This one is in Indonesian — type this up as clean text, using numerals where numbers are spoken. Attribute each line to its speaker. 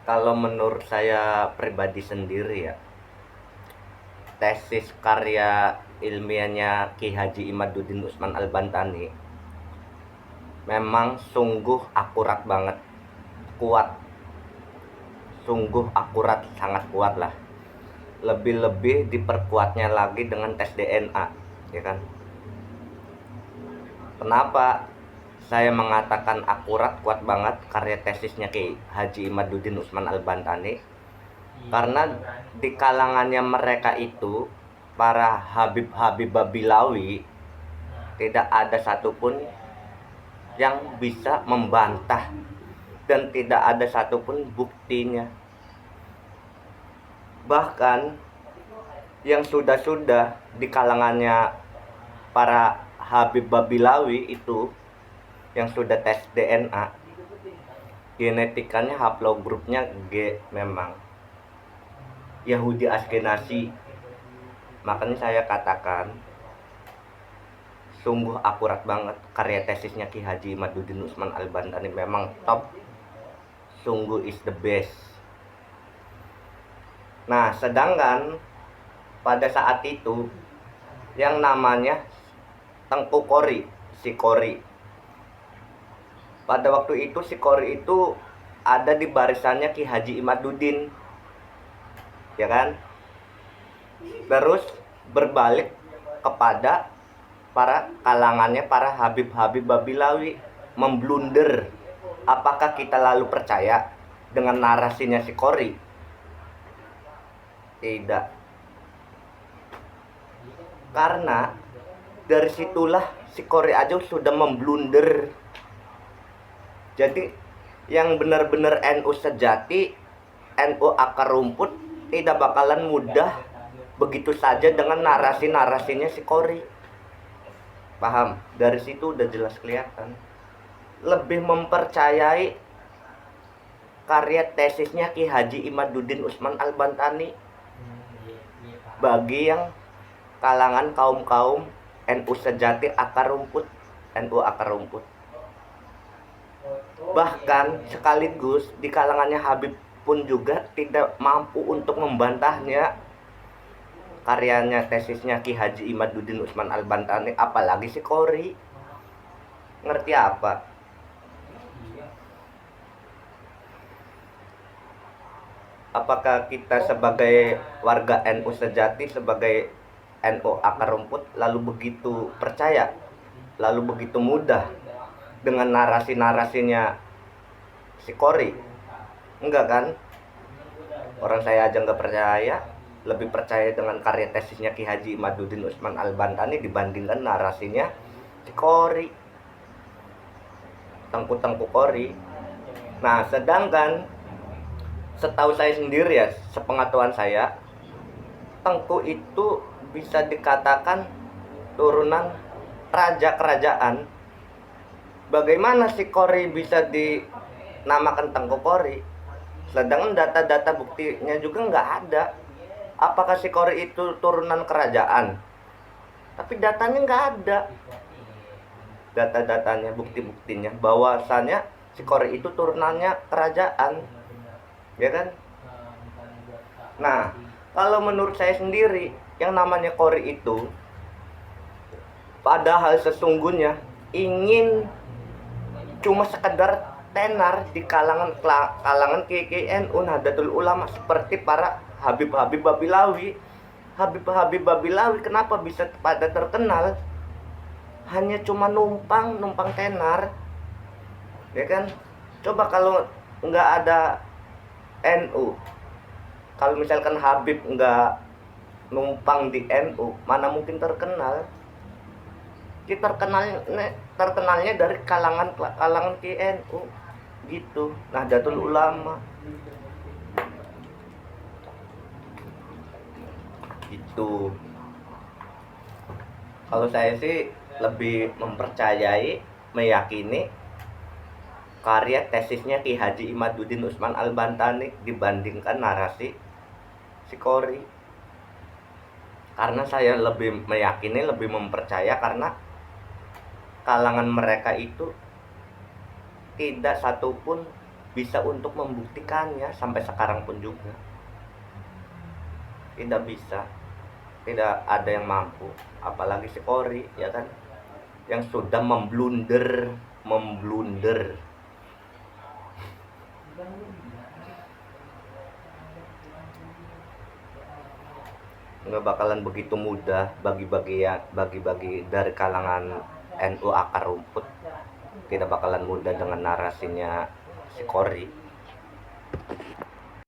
Speaker 1: Kalau menurut saya pribadi sendiri ya, tesis karya ilmiahnya Ki Haji Imaduddin Usman Al-Bantani memang sungguh akurat banget, kuat, sungguh akurat, sangat kuat lah. Lebih-lebih diperkuatnya lagi dengan tes DNA, ya kan? Kenapa saya mengatakan akurat, kuat banget karya tesisnya Ki Haji Imaduddin Usman Al-Bantani? Karena di kalangannya mereka itu, para Habib-Habib Babilawi, tidak ada satupun yang bisa membantah dan tidak ada satupun buktinya. Bahkan yang sudah-sudah di kalangannya para Habib Babilawi itu, yang sudah tes DNA, genetikanya haplogrupnya G memang Yahudi Askenazi. Makanya saya katakan sungguh akurat banget karya tesisnya Ki Haji Imaduddin Usman Al-Bantani, memang top, sungguh is the best. Nah, sedangkan pada saat itu yang namanya Tengku Kori, si Kori, pada waktu itu si Kori itu ada di barisannya Ki Haji Imaduddin, ya kan? Terus berbalik kepada para kalangannya, para Habib-Habib Babilawi, memblunder. Apakah kita lalu percaya dengan narasinya si Kori? Tidak. Karena dari situlah si Kori aja sudah memblunder. Jadi yang benar-benar NU sejati, NU akar rumput, tidak bakalan mudah begitu saja dengan narasi-narasinya si Kori. Paham? Dari situ udah jelas kelihatan. Lebih mempercayai karya tesisnya Ki Haji Imaduddin Usman Al-Bantani bagi yang kalangan kaum-kaum NU sejati akar rumput, NU akar rumput. Bahkan sekaligus di kalangannya Habib pun juga tidak mampu untuk membantahnya karyanya tesisnya Ki Haji Imaduddin Usman Al-Bantani, apalagi si Kori. Ngerti apa? Apakah kita sebagai warga NU sejati, sebagai NU akar rumput, lalu begitu percaya, lalu begitu mudah dengan narasi-narasinya si Kori? Enggak kan? Orang saya aja nggak percaya, lebih percaya dengan karya tesisnya Ki Haji Imaduddin Usman Al-Bantani dibandingkan narasinya si Kori, Tengku Kori. Nah, sedangkan setahu saya sendiri ya, sepengetahuan saya, Tengku itu bisa dikatakan turunan raja kerajaan. Bagaimana si Kori bisa dinamakan Tengku Kori? Sedangkan data-data buktinya juga nggak ada. Apakah si Kori itu turunan kerajaan? Tapi datanya nggak ada. Data-datanya, bukti-buktinya bahwasannya si Kori itu turunannya kerajaan, ya kan? Nah, kalau menurut saya sendiri, yang namanya Kori itu padahal sesungguhnya ingin cuma sekedar tenar di kalangan KKNU Nahdlatul Ulama, seperti para Habib-Habib Babilawi. Habib-Habib Babilawi kenapa bisa pada terkenal? Hanya cuma numpang tenar, ya kan? Coba kalau nggak ada NU, kalau misalkan Habib nggak numpang di NU, mana mungkin terkenal? Kita terkenalnya dari kalangan NU gitu, Nahdlatul Ulama gitu. Kalau saya sih lebih mempercayai, meyakini karya tesisnya Ki Haji Imaduddin Usman Al-Bantani dibandingkan narasi si Kori. Karena saya lebih meyakini, lebih mempercaya, karena kalangan mereka itu tidak satupun bisa untuk membuktikannya. Sampai sekarang pun juga tidak bisa, tidak ada yang mampu, apalagi si Polri, ya kan, yang sudah memblunder nggak bakalan begitu mudah bagi dari kalangan NU akar rumput, tidak bakalan mudah dengan narasinya si Kori.